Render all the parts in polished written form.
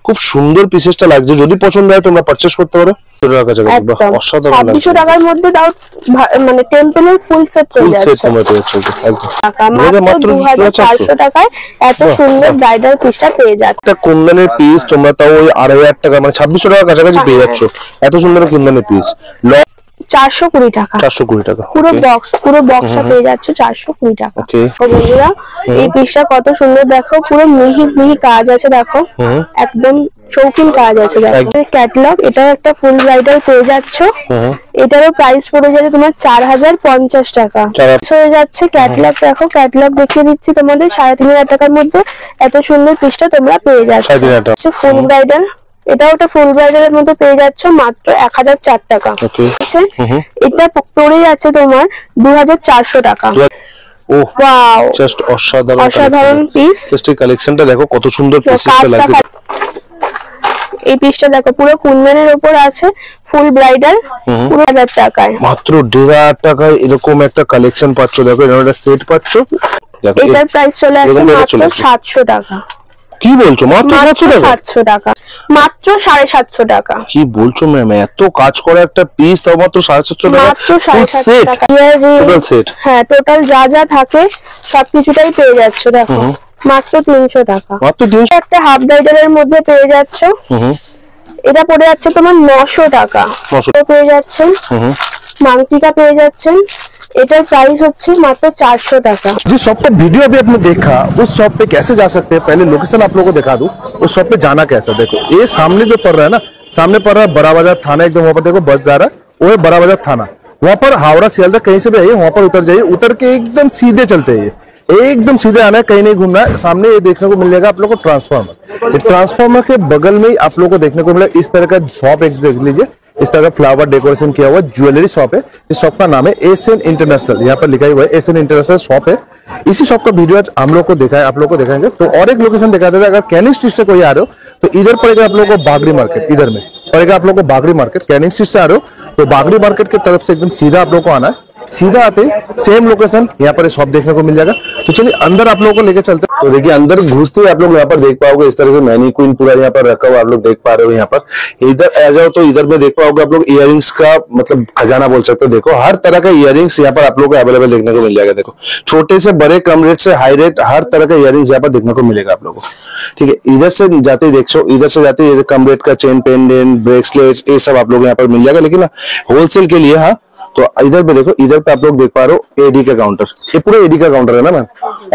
খুব সুন্দর পিসেসটা লাগছে, যদি পছন্দ হয় তোমরা পারচেজ করতে পারো। অসাধারণ 2600 টাকার মধ্যে দাও, মানে টেম্পলের ফুল সেট পেয়ে যাচ্ছে। মাত্র 2400 টাকায় এত সুন্দর ব্রাইডাল পিসটা পেয়ে যাচ্ছে। একটা কুন্দনের পিস তোমরা তাও ওই 2500 টাকা মানে 2600 টাকার কাছাকাছি পেয়ে যাচ্ছ। এত সুন্দর কুন্দনের পিস 420 টাকা, 420 টাকা পুরো বক্সটা পেয়ে যাচ্ছে 420 টাকা। বন্ধুরা এই পিসটা কত সুন্দর দেখো, পুরো মিহি কাজ আছে দেখো, একদম শৌখিন কাজ আছে দেখো। ক্যাটালগ, এটাও একটা ফুল ব্রাইডাল পেয়ে যাচ্ছ। এটারও প্রাইস পড়ে যাচ্ছে তোমার 4050 টাকা হয়ে যাচ্ছে। ক্যাটালগ দেখো, ক্যাটালগ দেখিয়ে দিচ্ছি তোমাদের 3500 টাকার মধ্যে এত সুন্দর পিসটা তোমরা পেয়ে যাচ্ছ। ফুল ব্রাইডাল, এটাও একটা ফুল ব্রাইডালের মধ্যে পেয়ে যাচ্ছ মাত্র 1004 টাকা। এটা পড়ে যাচ্ছে তোমার 2400 টাকা। ওহ ওয়াও, জাস্ট অসাধারণ পিস। জাস্ট এই কালেকশনটা দেখো কত সুন্দর পিসটা লাগছে। এই পিসটা দেখো পুরো কুন্দনের উপর আছে, ফুল ব্রাইডাল, পুরো 1000 টাকায়, মাত্র 1500 টাকায় এরকম একটা কালেকশন পাচ্ছ। দেখো এরকম একটা সেট পাচ্ছ। দেখো এটার প্রাইস চলে আসছে মাত্র 700 টাকা। কি বলছো? মাত্র 700 টাকা? 700 টাকা, মাত্র 750 টাকা। কি বলছো ম্যাম? এত কাজ করা একটা পিস তাও মাত্র 750 টাকা? মাত্র 750 টাকা। টোটাল সেট, হ্যাঁ টোটাল যা থাকে সবকিছুটাই পেয়ে যাচ্ছ দেখো মাত্র 300 টাকা। মাত্র 300। একটা হাফ ব্রাইডালের মধ্যে পেয়ে যাচ্ছ, এটা পড়ে যাচ্ছে তোমার 900 টাকা। 900 পেয়ে যাচ্ছেন। मांगटिका পেয়ে যাচ্ছেন, এটার प्राइस হচ্ছে মাত্র 400 টাকা। जिस शॉप का वीडियो अभी आपने देखा उस शॉप पे कैसे जा सकते हैं, पहले लोकेशन आप लोगों को दिखा दूं। उस शॉप पे जाना कैसा, देखो ये सामने जो पड़ रहा है ना, सामने पड़ रहा है बड़ा बाजार थाना, एकदम वहां पर देखो बस जा रहा है, वो है बड़ा बाजार थाना। वहां पर हावड़ा सियालदह कहीं से भी आइए, वहां पर उतर जाइए, उतर के एकदम सीधे चलते हैं, एकदम सीधे आना है, कहीं नहीं घूमना है। सामने ये देखने को मिल जाएगा आप लोग को ट्रांसफार्मर। ट्रांसफार्मर के बगल में ही आप लोग को देखने को मिला इस तरह का शॉप, एक देख लीजिए इस तरह का फ्लावर डेकोरेशन किया हुआ ज्वेलरी शॉप है। इस शॉप का नाम है एशियन इंटरनेशनल, यहाँ पर लिखा हुआ है एशियन इंटरनेशनल शॉप है। इसी शॉप का वीडियो आज हम लोग को देखा है, आप लोग को दिखाएंगे। तो और एक लोकेशन दिखा देते हैं, अगर कैनिंग स्ट्रीट से कोई आ रहे हो तो इधर पड़ेगा आप लोग को बागड़ी मार्केट, इधर में पड़ेगा आप लोग को बागड़ी मार्केट। कैनिंग स्ट्रीट से आ रहे हो तो बागड़ी मार्केट की तरफ से एकदम सीधा आप लोग को आना है, सीधा आते सेम लोकेशन यहाँ पर शॉप देखने को मिल जाएगा। तो चलिए अंदर आप लोगों को लेके चलते हैं। तो देखिए अंदर घुसते ही आप लोग यहाँ पर देख पाओगे इस तरह से मैनीक्वीन पूरा यहाँ पर रखा हुआ आप लोग देख पा रहे हो। यहाँ पर इधर आ जाओ तो इधर में देख पाओगे आप लोग इयररिंग्स का मतलब खजाना बोल सकते हो। देखो हर तरह का इयररिंग्स यहाँ पर आप लोग को अवेलेबल देखने को मिल जाएगा। देखो छोटे से बड़े, कम रेट से हाई रेट, हर तरह का इयररिंग्स यहाँ पर देखने को मिलेगा आप लोगों को। ठीक है, इधर से जाते ही देखो, इधर से जाते ही कम रेट का चेन, पेंडेंट, ब्रेसलेट्स ये सब आप लोग यहाँ पर मिल जाएगा। लेकिन होलसेल के लिए हाँ, तो इधर पे देखो, इधर पे आप लोग देख पा रहे हो एडी का काउंटर, ये पूरा एडी का काउंटर है ना मैम,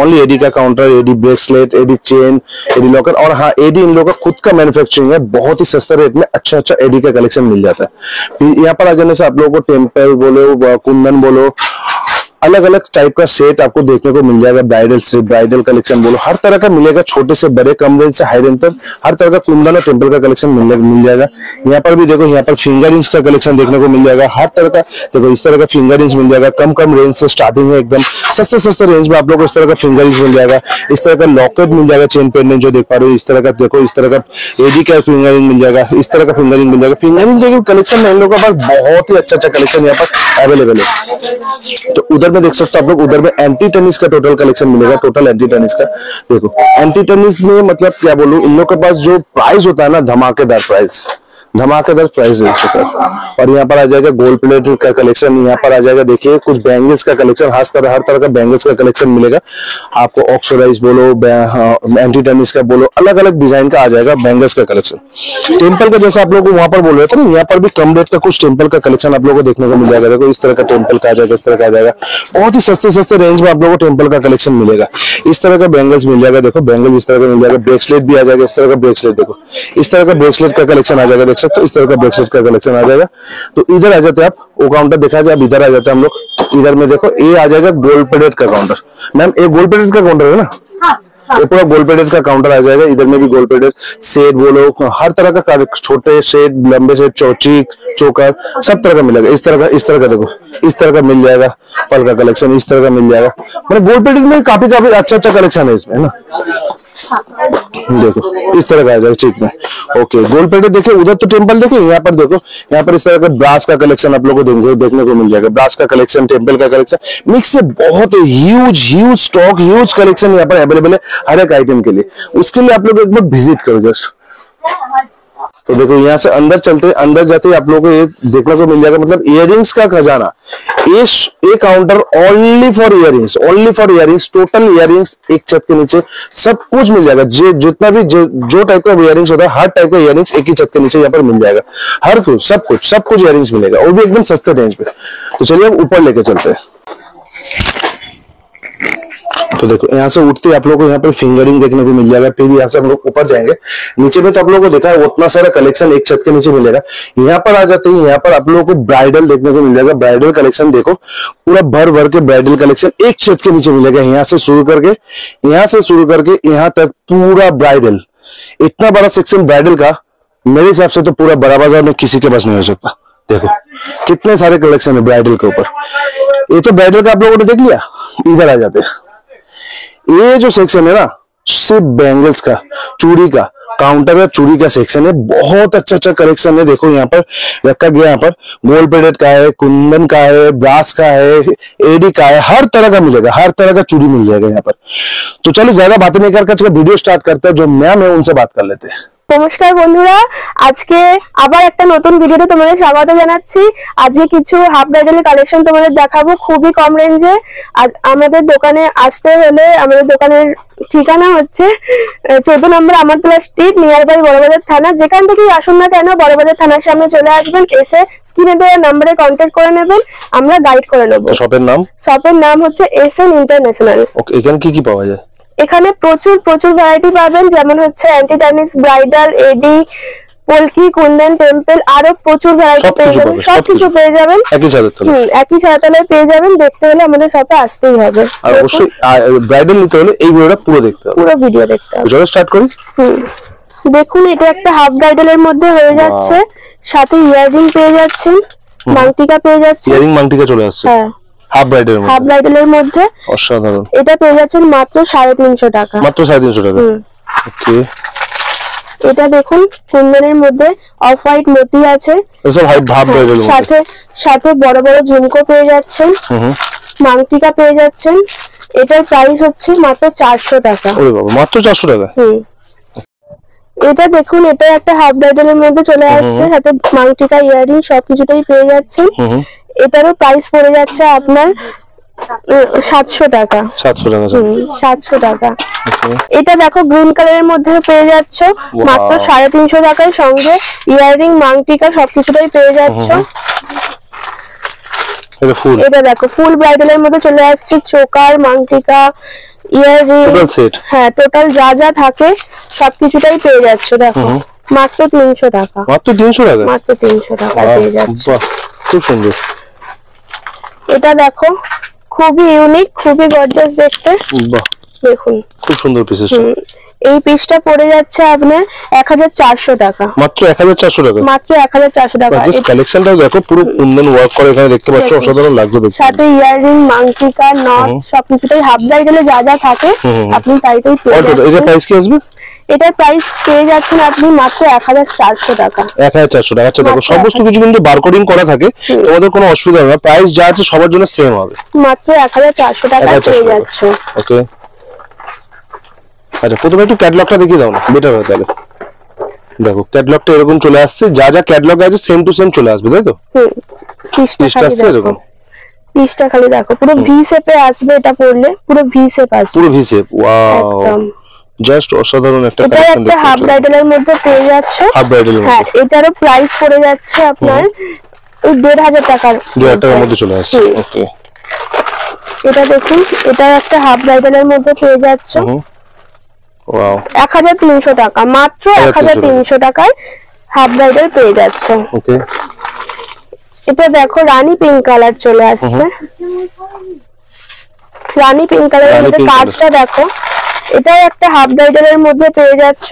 ओनली एडी का counter, AD bracelet, AD chain, AD locker. और हाँ एडी इन लोगों का खुद का मैन्युफैक्चरिंग है, बहुत ही सस्ते रेट में अच्छा एडी का कलेक्शन मिल जाता है। फिर यहाँ पर आ जाने से आप लोगों को टेम्पल बोलो, कुंदन बोलो, अलग अलग टाइप का सेट आपको देखने को मिल जाएगा। ब्राइडल से ब्राइडल कलेक्शन बोलो, हर तरह का मिलेगा, छोटे से बड़े, कम रेंज से हाई रेंज तक हर तरह का कुंदन और टेम्पल का कलेक्शन मिल जाएगा। यहाँ पर भी देखो, यहाँ पर फिंगरिंग्स का कलेक्शन देखने को मिल जाएगा, हर तरह का देखो इस तरह का फिंगरिंग्स मिल जाएगा। कम रेंज से स्टार्टिंग है, एकदम सस्ते रेंज में आप लोग को इस तरह का फिंगरिंग्स मिल जाएगा। इस तरह का लॉकेट मिल जाएगा, चेन पेंडेंट जो देख पा रहे हो इस तरह का। देखो इस तरह का एडी का फिंगरिंग मिल जाएगा, इस तरह का फिंगरिंग मिल जाएगा। फिंगरिंग जो कलेक्शन है इन लोगों के पास बहुत ही अच्छा कलेक्शन यहाँ पर अवेलेबल है। तो उधर में देख सकते हो आप लोग, उधर में एंटी टेनिस का टोटल कलेक्शन मिलेगा, टोटल एंटी टेनिस का। देखो एंटी टेनिस में मतलब क्या बोलूं, इन लोग के पास जो प्राइस होता है ना, धमाकेदार प्राइस है इसके साथ। और यहाँ पर आ जाएगा गोल्ड प्लेट का कलेक्शन, यहाँ पर आ जाएगा देखिए कुछ बैंगल्स का कलेक्शन, हर तरह का बैंगल्स का कलेक्शन मिलेगा आपको। ऑक्सोडाइज बोलो, एंटी टेनिस का बोलो, अलग अलग डिजाइन का आ जाएगा बैंगल्स का कलेक्शन। टेम्पल का जैसा आप लोग को वहां पर बोल रहे थे ना, यहाँ पर भी कम रेट का कुछ टेम्पल का कलेक्शन आप लोगों को देखने को मिल जाएगा। देखो इस तरह का टेम्पल का आ जाएगा, इस तरह का आ जाएगा, बहुत ही सस्ते रेंज में आप लोगों को टेम्पल का कलेक्शन मिलेगा। इस तरह का बैंगल्स मिल जाएगा, देखो बैंगल्स इस तरह का मिल जाएगा। ब्रेसलेट भी आ जाएगा, इस तरह का ब्रेसलेट, देखो इस तरह का ब्रेसलेट का कलेक्शन आ जाएगा, देख सकते हो इस तरह का ब्रेसलेट का कलेक्शन आ जाएगा। तो इधर आ जाते हैं आप, वो काउंटर दिखा जाए, अब इधर आ जाते हैं हम लोग। इधर में देखो ये आ जाएगा गोल्ड प्लेटेड का काउंटर। मैम ये गोल्ड प्लेटेड का काउंटर है ना, ये पूरा गोल्ड प्लेटेड का काउंटर आ जाएगा। इधर में भी गोल्ड प्लेटेड सेट बोलो, हर तरह का छोटे सेट, लंबे सेट, चोकर सब तरह का मिलेगा। इस तरह का देखो इस तरह का मिल जाएगा, पल का कलेक्शन इस तरह का मिल जाएगा। मतलब गोल्ड प्लेटेड में काफी अच्छा कलेक्शन है इसमें ना। देखो इस तरह का आ जाएगा, ठीक है ओके। गोल्ड प्लेटेड देखिए, उधर तो टेम्पल देखिए, यहाँ पर देखो, यहाँ पर इस तरह का ब्रास का कलेक्शन आप लोगों को देखने को मिल जाएगा। ब्रास का कलेक्शन, टेम्पल का कलेक्शन मिक्स से बहुत ह्यूज स्टॉक, ह्यूज कलेक्शन यहाँ पर अवेलेबल है हर एक आइटम के लिए। उसके लिए आप लोग एक बार विजिट करो जस्ट। तो देखो यहाँ से अंदर चलते, अंदर जाते ही आप लोगों को ये देखने को मिल जाएगा, मतलब इयररिंग्स का खजाना। ये counter only for earrings, only for earrings, total earrings एक छत के नीचे सब कुछ मिल जाएगा। जितना भी जो टाइप का इयररिंग्स होता है, हर टाइप का इयररिंग्स एक ही छत के नीचे यहाँ पर मिल जाएगा। हर कुछ सब कुछ इयररिंग्स मिलेगा, वो भी एकदम सस्ते रेंज पे। तो चलिए अब ऊपर लेके चलते हैं। तो देखो यहाँ से उठते आप लोगों को यहाँ पर फिंगरिंग देखने को मिल जाएगा। फिर यहाँ से हम लोग ऊपर जाएंगे, नीचे में तो आप लोगों को देखा है उतना सारा कलेक्शन एक छत के नीचे मिलेगा। यहाँ पर आ जाते हैं, यहाँ पर आप लोगों को ब्राइडल देखने को मिल जाएगा। ब्राइडल कलेक्शन देखो, पूरा भर भर के ब्राइडल कलेक्शन एक छत के नीचे मिलेगा। यहाँ से शुरू करके यहाँ तक पूरा ब्राइडल, इतना बड़ा सेक्शन ब्राइडल का मेरे हिसाब से तो पूरा बड़ा बाजार में किसी के पास नहीं हो सकता। देखो कितने सारे कलेक्शन है ब्राइडल के ऊपर। ये तो ब्राइडल का आप लोगों ने देख लिया। इधर आ जाते हैं, ये जो सेक्शन है ना, सिर्फ बैंगल्स का, चूड़ी का काउंटर है, चूड़ी का सेक्शन है। बहुत अच्छा कलेक्शन है। देखो यहाँ पर रखा गया, यहाँ पर गोल्ड प्लेटेड का है, कुंदन का है, ब्रास का है, एडी का है, हर तरह का मिलेगा, हर तरह का चूड़ी मिल जाएगा यहाँ पर। तो चलो ज्यादा बातें नहीं करके वीडियो स्टार्ट करते हैं। जो मैम है उनसे बात कर लेते हैं। নমস্কার বন্ধুরা, আজকে আবার একটা নতুন ভিডিওতে তোমাদের স্বাগত জানাচ্ছি। আজকে কিছু হাফ ব্রাইডাল কালেকশন তোমাদের দেখাবো খুবই কম রেঞ্জে। আর আমাদের দোকানে আসতে হলে আমাদের দোকানের ঠিকানা হচ্ছে 14 নম্বর আমারতলা স্ট্রিট, নিয়ার বাই বড়বাজার থানা। যেখান থেকেই আসুন না কেন বড়বাজার থানার সামনে চলে আসবেন, এসে স্ক্রিনে দেওয়া নম্বরে কন্ট্যাক্ট করে নেবেন, আমরা গাইড করে নেব। শপের নাম হচ্ছে এসএন ইন্টারন্যাশনাল। ওকে, এখানে কি কি পাওয়া যায়? এখানে প্রচুর ভ্যারাইটি পাবেন, যেমন হচ্ছে অ্যান্টি টার্নিশ, ব্রাইডাল, এডি, পলকি, কুন্দন, টেম্পল, আরো প্রচুর ভ্যারাইটি পেয়ে যাবেন। সবকিছু পেয়ে যাবেন একই ছাদতলায় পেয়ে যাবেন। দেখতে হলে আমাদের শপে আসতেই হবে। আর অবশ্যই ব্রাইডাল নিতে হলে এই ভিডিওটা পুরো দেখতে হবে, পুরো ভিডিও দেখতে হবে। চলো স্টার্ট করি। দেখুন এটা একটা হাফ ব্রাইডালের মধ্যে হয়ে যাচ্ছে, সাথে ইয়াররিং পেয়ে যাচ্ছেন, মাংটিকা পেয়ে যাচ্ছেন। ইয়াররিং মাংটিকা চলে আসছে। হ্যাঁ, হাফ ব্রাইডালের মধ্যে অসাধারণ। এটা পেয়ে যাচ্ছেন মাত্র 350 টাকা। মাত্র 350 টাকা। ওকে, এটা দেখুন কুন্দনের মধ্যে অফ হোয়াইট মতি আছে, এসব হাফ ব্রাইডালের সাথে সাথে বড় বড় ঝুমকো পেয়ে যাচ্ছেন, মাংটিকা পেয়ে যাচ্ছেন। এটার প্রাইস হচ্ছে মাত্র 400 টাকা। ওরে বাবা, মাত্র 400 টাকা। এটা দেখুন, এটা একটা হাফ ব্রাইডালের মধ্যে চলে আসছে, সাথে মাংটিকা, ইয়াররিং সবকিছুটাই পেয়ে যাচ্ছেন। এটারও প্রাইস পড়ে যাচ্ছে আপনার 700 টাকা। 700 টাকা। এটা দেখো গ্রিন কালারের মধ্যে পেয়ে যাচ্ছ মাত্র 350 টাকায়, সঙ্গে ইয়াররিং, মাংটিকা সবকিছুটাই পেয়ে যাচ্ছ। এটা দেখো ফুল ব্রাইডালের মধ্যে চলে আসছে, চোকার, মাংটিকা, ইয়াররিং, হ্যাঁ টোটাল যা যা থাকে সবকিছুটাই পেয়ে যাচ্ছ। দেখো মাত্র 300 টাকা। মাত্র 300 টাকা? মাত্র 300 টাকা পেয়ে যাচ্ছ। খুব সুন্দর। এটা দেখো খুবই ইউনিক, খুবই গর্জিয়াস দেখতে। বাহ, দেখুন খুব সুন্দর পিসেস। এই পিসটা পড়ে যাচ্ছে আপনার 1400 টাকা। মাত্র 1400 টাকা? মাত্র 1400 টাকা। জাস্ট কালেকশনটা দেখো, পুরো কুন্দন ওয়ার্ক করে এখানে দেখতে পাচ্ছ, অসাধারণ লাগছে দেখতে। সাথে ইয়াররিং, মাংটিকা, নট সবকিছুটাই হাফ ব্রাইডালে যা যা থাকে আপনি তাই পেয়ে যাচ্ছেন। এটার প্রাইস কি আসবে? এটার প্রাইস পেয়ে যাচ্ছেন আপনি মাত্র 1400 টাকা। 1400 টাকা। আচ্ছা দেখো, সমস্ত কিছু কিন্তু বারকোডিং করা থাকে, তোমাদের কোনো অসুবিধা হবে না। প্রাইস যা আছে সবার জন্য সেম হবে। মাত্র 1400 টাকা পেয়ে যাচ্ছ। ওকে, আচ্ছা প্রথমে একটু ক্যাটালগটা দেখিয়ে দাও না, বেটার হয় তাহলে। দেখো ক্যাটালগটা এরকম চলে আসছে, যা যা ক্যাটালগ আছে সেম টু সেম চলে আসবে, তাই তো? পিসটা আসছে এরকম। পিসটা খালি দেখো পুরো ভি শেপে আসবে, এটা পড়লে পুরো ভি শেপ আসবে, পুরো ভি শেপ। ওয়াও, জাস্ট অসাধারণ একটা কালেকশন দেখতে। এটা হাফ ব্রাইডালের মধ্যে পেয়ে যাচ্ছ। হাফ ব্রাইডালের মধ্যে, হ্যাঁ এটারও প্রাইস পড়ে যাচ্ছে আপনার 1500 টাকার। 1500 টাকার মধ্যে চলে আসছে। ওকে, এটা দেখুন, এটা একটা হাফ ব্রাইডালের মধ্যে পেয়ে যাচ্ছ। ওয়াও, 1300 টাকা। মাত্র 1300 টাকায় হাফ ব্রাইডাল পেয়ে যাচ্ছ। ওকে, এটা দেখো রানী পিঙ্ক কালার চলে আসছে। রানী পিঙ্ক কালারের মধ্যে কাজটা দেখো, এটা একটা হাফ ব্রাইডালের মধ্যে পেয়ে যাচ্ছ।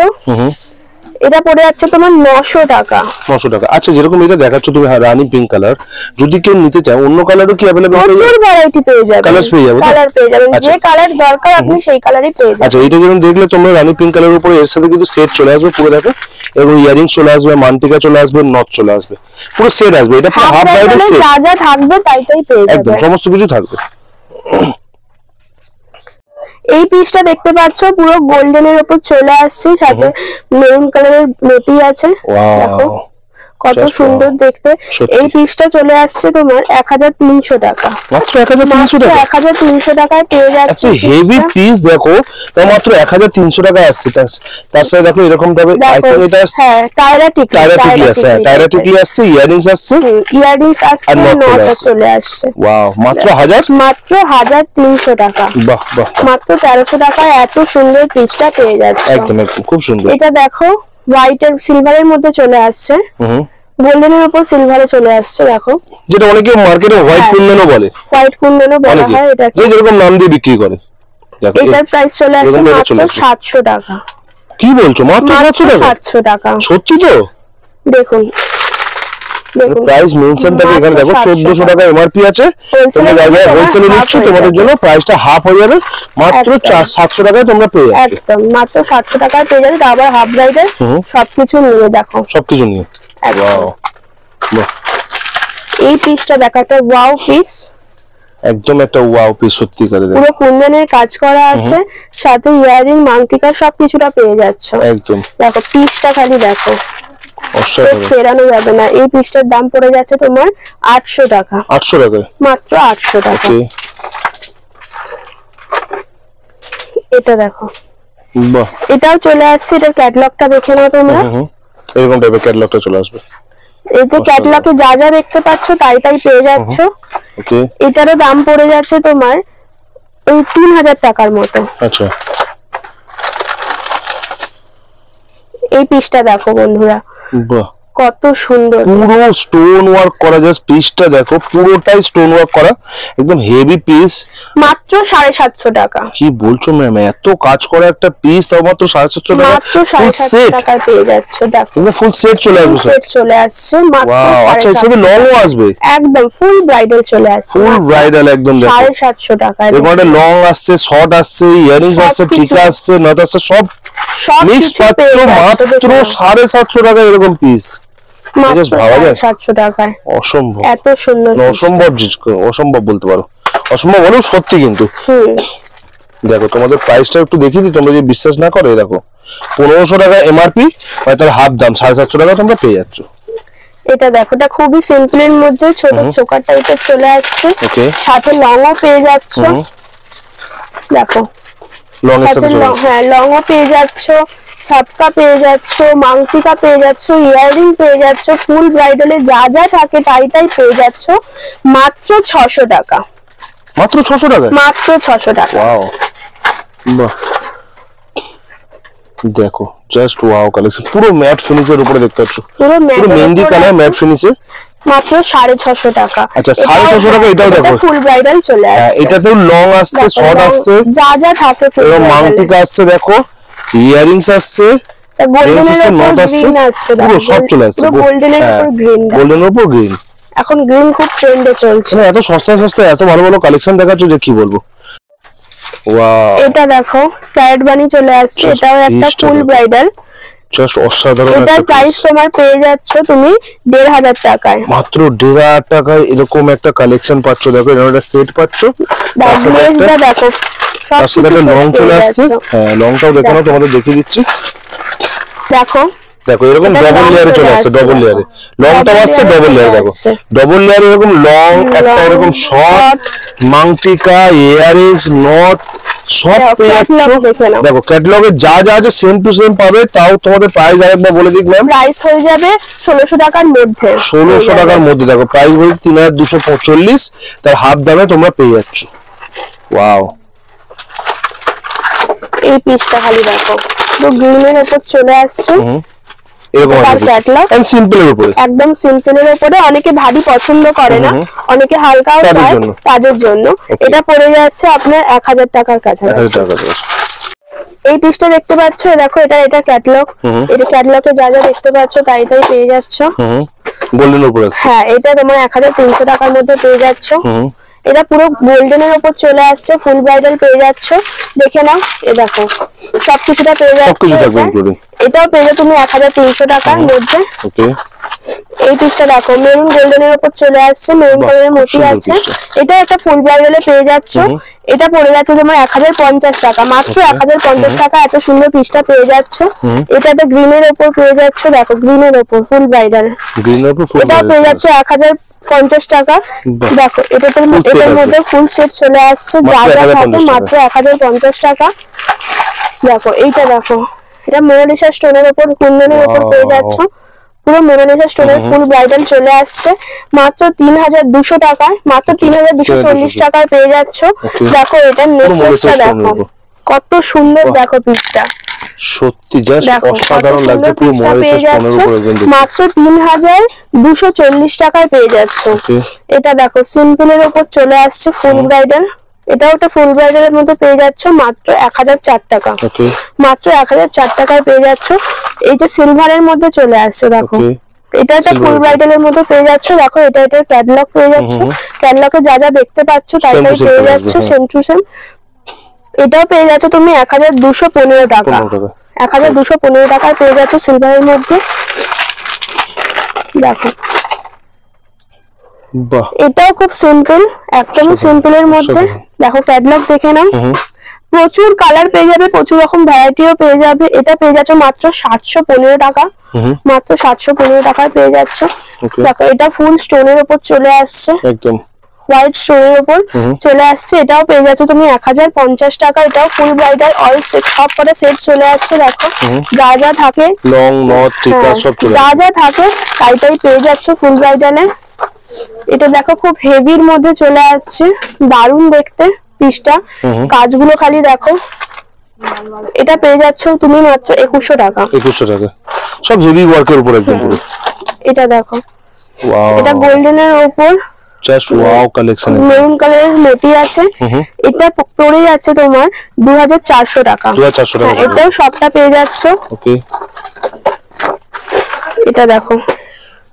এটা পড়ে যাচ্ছে তোমার 900 টাকা। 900 টাকা। আচ্ছা যেরকম এটা দেখাচ্ছ তুমি রানী পিঙ্ক কালার, যদি কেউ নিতে চায় অন্য কালারও কি अवेलेबल পেয়ে যাবে? প্রচুর ভ্যারাইটি পেয়ে যাবে, কালার পেয়ে যাবে, কালার পেয়ে যাবেন, যে কালার দরকার আপনি সেই কালারই পেয়ে যাবেন। আচ্ছা এটা যেমন দেখলে তোমরা রানী পিঙ্ক কালারের উপরে এর সাথে কিন্তু সেট চলে আসবে পুরো, দেখো এবং ইয়ারিং চলে আসবে, মান্টিকা চলে আসবে, নট চলে আসবে, পুরো সেট আসবে। এটা পুরো হাফ ব্রাইডাল সেট, যা যা থাকবে তাই তাই পেয়ে যাবে, একদম সমস্ত কিছু থাকবে। এই পিসটা দেখতে পাচ্ছ পুরো গোল্ডেনের উপর চলে আসছে, সাথে মেরুন কালারের মোতি আছে। দেখো কত সুন্দর দেখতে। এই পিসটা চলে আসছে তোমার 1300 টাকা, মাত্র 1300 টাকা। 1300 টাকায় পেয়ে যাচ্ছে হেভি পিস। দেখো মাত্র 1300 টাকা আসছে। তার সাথে দেখো এরকম ভাবে আইকন এটা আসছে। হ্যাঁ টায়রা টিকলি আছে, টায়রা টিকলি আসছে, ইয়ারিংস আসছে, আসছে, নটা চলে আসছে। ওয়াও, মাত্র 1300 টাকা। বাহ বাহ, মাত্র 1300 টাকায় এত সুন্দর পিসটা পেয়ে যাচ্ছে। একদম একদম খুব সুন্দর। এটা দেখো হোয়াইট এর সিলভারের মধ্যে চলে আসছে, গোল্ডেনের উপর সিলভারে চলে আসছে। দেখো যেটা অনেকে মার্কেটে হোয়াইট কুন্দনও বলে, হোয়াইট কুন্দনও বলা হয় এটা, যেরকম নাম দিয়ে বিক্রি করে। দেখো এটার প্রাইস চলে আসছে মাত্র 700 টাকা। কি বলছো, মাত্র 700 টাকা? 700 টাকা, সত্যি তো? দেখুন প্রাইস মেনশন থাকে এখানে। দেখো 1400 টাকা এমআরপি আছে, তোমরা যারা হোলসেলে নিচ্ছ তোমাদের জন্য প্রাইসটা হাফ হয়ে যাবে, মাত্র 700 টাকায় তোমরা পেয়ে যাচ্ছ। একদম মাত্র 700 টাকায় পেয়ে যাবে, আবার হাফ ব্রাইডের সবকিছু নিয়ে। দেখো সবকিছু নিয়ে, ওয়াও। এই পিসটা দেখো, একটা ওয়াও পিস, একদম একটা ওয়াও পিস সত্যি করে। দেখো পুরো কুন্দনের কাজ করা আছে, সাথে ইয়ারিং মাংটিকা সবকিছুটা পেয়ে যাচ্ছ। একদম দেখো পিসটা খালি দেখো, অসাধারণ, ফেরানো যাবে না। এই পিসটার দাম পড়ে যাচ্ছে তোমার 800 টাকা। 800 টাকা, মাত্র 800 টাকা। এটা দেখো, বাহ, এটাও চলে আসছে। এটার ক্যাটালগটা দেখে নাও তোমরা। এরকম টাইপের ক্যাটালগটা চলে আসবে। এই তো ক্যাটালগে যা যা দেখতে পাচ্ছ তাই পেয়ে যাচ্ছ। ওকে, এটারও দাম পড়ে যাচ্ছে তোমার ওই 3000 টাকার মতো। আচ্ছা, এই পিসটা দেখো বন্ধুরা, বাহ, কত সুন্দর, পুরো স্টোন ওয়ার্ক করা। জাস্ট পিসটা দেখো, পুরোটাই স্টোন ওয়ার্ক করা, একদম হেভি পিস। মাত্র 750 টাকা। কি বলছো ম্যাম, এত কাজ করা একটা পিস তাও মাত্র 750 টাকা? মাত্র 750 টাকায় পেয়ে যাচ্ছ। দেখো কিন্তু ফুল সেট চলে আসবে। সেট চলে আসছে মাত্র ওয়াও, আচ্ছা, এর সাথে লংও আসবে, একদম ফুল ব্রাইডাল চলে আসছে। ফুল ব্রাইডাল একদম। দেখো 750 টাকায় এখানে লং আসছে, শর্ট আসছে, ইয়ারিংস আসছে, টিকা আসছে, নথ আসছে, সব মিক্স পাচ্ছ মাত্র 750 টাকা এরকম পিস। মাত্র 750 টাকায়, অসম্ভব, এত সুন্দর, অসম্ভব, অসম্ভব বলতে পারো, অসম্ভব হলেও সত্যি। কিন্তু দেখো তোমাদের প্রাইসটা একটু দেখিয়ে দিই, তোমরা যদি বিশ্বাস না করো, দেখো 1500 টাকা এমআরপি, মানে তার হাফ দাম 750 টাকা তোমরা পেয়ে যাচ্ছ। এটা দেখো, এটা খুবই সিম্পলের মধ্যে ছোট চোকার টাইপের চলে আসছে, সাথে লংও পেয়ে যাচ্ছ। দেখো লং এর সাথে, হ্যাঁ লংও পেয়ে যাচ্ছ, ছাপকা পেয়ে যাচ্ছ, মাংটিকা পেয়ে যাচ্ছ, ইয়ারিং পেয়ে যাচ্ছ, ফুল ব্রাইডালে যা যা থাকে তাই পেয়ে যাচ্ছ মাত্র 600 টাকা। মাত্র 600 টাকা, মাত্র 600 টাকা। ওয়াও, বাহ, দেখো জাস্ট ওয়াও কালেকশন, পুরো ম্যাট ফিনিশের উপরে দেখতে পাচ্ছ, পুরো মেহেন্দি কালার ম্যাট ফিনিশে, মাত্র 650 টাকা। আচ্ছা 650 টাকা। এটাও দেখো ফুল ব্রাইডাল চলে আসছে, হ্যাঁ এটাতেও লং আসছে, শর্ট আসছে, যা যা থাকে, এবং মাংটিকা আসছে, দেখো ইয়ারিংস আসছে, পুরো সব চলে আসছে। গোল্ডেনের উপর গ্রিন, গোল্ডেনের উপর গ্রিন, এখন গ্রিন খুব ট্রেন্ডে চলছে। এত সস্তা সস্তা এত ভালো ভালো কালেকশন দেখাচ্ছ যে কি বলবো। ওয়াও, এটা দেখো ক্যারেট বানি চলে আসছে, এটাও একটা ফুল ব্রাইডাল, জাস্ট অসাধারণ। এটার প্রাইস তোমার পেয়ে যাচ্ছ তুমি 1500 টাকায়, মাত্র 1500 টাকায় এরকম একটা কালেকশন পাচ্ছ। দেখো এরকম একটা সেট পাচ্ছ, ব্লেজটা দেখো, সব তার সাথে একটা লং চলে আসছে। হ্যাঁ লংটাও দেখো না, তোমাদের দেখিয়ে দিচ্ছি। দেখো দেখো এরকম ডবল লেয়ারে চলে আসছে, ডবল লেয়ারে লংটাও আসছে, ডবল লেয়ারে। দেখো ডবল লেয়ারে এরকম লং, একটা এরকম শর্ট, মাংটিকা, ইয়ারিংস, নট সব পেয়ে যাচ্ছ। দেখো ক্যাটালগে যা যা আছে সেম টু সেম পাবে, তাও তোমাদের প্রাইস আরেকবার বলে দিই ম্যাম। প্রাইস হয়ে যাবে 1600 টাকার মধ্যে, 1600 টাকার মধ্যে। দেখো প্রাইস বলছি 3245, তার হাফ দামে তোমরা পেয়ে যাচ্ছ। ওয়াও, এই পিসটা খালি দেখো, তো গ্রিনের উপর চলে আসছে, এরকম একদম সিম্পলের উপরে, একদম সিম্পলের উপরে। অনেকে ভারী পছন্দ করে না, অনেকে হালকাও চায়, তাদের জন্য এটা পড়ে যাচ্ছে আপনার 1000 টাকার কাছাকাছি। এই পিসটা দেখতে পাচ্ছ, দেখো এটা ক্যাটালগ, এটা ক্যাটালগে যা যা দেখতে পাচ্ছ তাই পেয়ে যাচ্ছ। গোল্ডেন উপরে আছে, হ্যাঁ এটা তোমার 1300 টাকার মধ্যে পেয়ে যাচ্ছ। এটা পুরো গোল্ডেনের উপর চলে আসছে, ফুল ব্রাইডাল পেয়ে যাচ্ছ। দেখে নাও, এ দেখো সবকিছুটা পেয়ে যাচ্ছে। এটাও পেয়ে যাবে তুমি 1300 টাকার মধ্যে। এই পিসটা দেখো মেরুন গোল্ডেনের উপর চলে আসছে, মেরুন কালারের মোটি আছে। এটা একটা ফুল ব্রাইডালে পেয়ে যাচ্ছ, এটা পড়ে যাচ্ছে তোমার 1050 টাকা, মাত্র 1050 টাকা এত সুন্দর পিসটা পেয়ে যাচ্ছ। এটা একটা গ্রিনের উপর পেয়ে যাচ্ছ, দেখো গ্রিনের উপর ফুল ব্রাইডাল, এটা পেয়ে যাচ্ছে 1050 টাকা। দেখো এটার মধ্যে ফুল সেট চলে আসছে, যা যা থাকে মাত্র 1050 টাকা। দেখো এইটা দেখো, এটা মোনালিসা স্টোনের উপর কুন্দনের উপর পেয়ে যাচ্ছ, পুরো মোনালিসা স্টোনের ফুল ব্রাইডাল চলে আসছে মাত্র 3200 টাকায়, মাত্র 3240 টাকায় পেয়ে যাচ্ছ। দেখো এটা নেকলেসটা দেখো কত সুন্দর, দেখো পিসটা সত্যি জাস্ট অসাধারণ লাগছে, পুরো মোনালিসা স্টোনের উপর একদম মাত্র 3240 টাকায় পেয়ে যাচ্ছ। এটা দেখো সিম্পলের উপর চলে আসছে ফুল ব্রাইডাল, এটাও একটা ফুল ব্রাইডালের মধ্যে পেয়ে যাচ্ছ মাত্র 1004 টাকা, মাত্র 1004 টাকায় পেয়ে যাচ্ছ। এইটা সিলভারের মধ্যে চলে আসছে, দেখো এটা একটা ফুল ব্রাইডালের মধ্যে পেয়ে যাচ্ছ। দেখো এটা এটার ক্যাটালগ পেয়ে যাচ্ছ, ক্যাটালগে যা যা দেখতে পাচ্ছ তাই তাই পেয়ে যাচ্ছ সেম টু সেম। এটাও পেয়ে যাচ্ছ তুমি 1215 টাকা, 1215 টাকায় পেয়ে যাচ্ছ সিলভারের মধ্যে। দেখো এটাও খুব সিম্পল, একদমই সিম্পলের মধ্যে। দেখো ক্যাটালগ দেখে নাও, প্রচুর কালার পেয়ে যাবে, প্রচুর রকম ভ্যারাইটিও পেয়ে যাবে। এটা পেয়ে যাচ্ছ মাত্র 715 টাকা, মাত্র 715 টাকায় পেয়ে যাচ্ছ। দেখো এটা ফুল স্টোনের উপর চলে আসছে, একদম হোয়াইট স্টোনের উপর চলে আসছে, এটাও পেয়ে যাচ্ছ তুমি 1050 টাকা। এটাও ফুল ব্রাইডাল অল সেট, সব কটা সেট চলে আসছে। দেখো যা যা থাকে লং নট টিকা সব চলে, যা যা থাকে তাই তাই পেয়ে যাচ্ছ ফুল ব্রাইডালে। এটা দেখো খুব হেভির মধ্যে চলে আসছে, দারুণ দেখতে পিসটা, কাজগুলো খালি দেখো। এটা পেয়ে যাচ্ছ তুমি মাত্র 2100 টাকা, 2100 টাকা, সব হেভি ওয়ার্কের উপর একদম পুরো। এটা দেখো এটা গোল্ডেনের উপর জাস্ট ওয়াও কালেকশন, মেরুন কালারের মোটি আছে। এটা পড়ে যাচ্ছে তোমার 2400 টাকা, 2400 টাকা। এটাও সবটা পেয়ে যাচ্ছ। ওকে এটা দেখো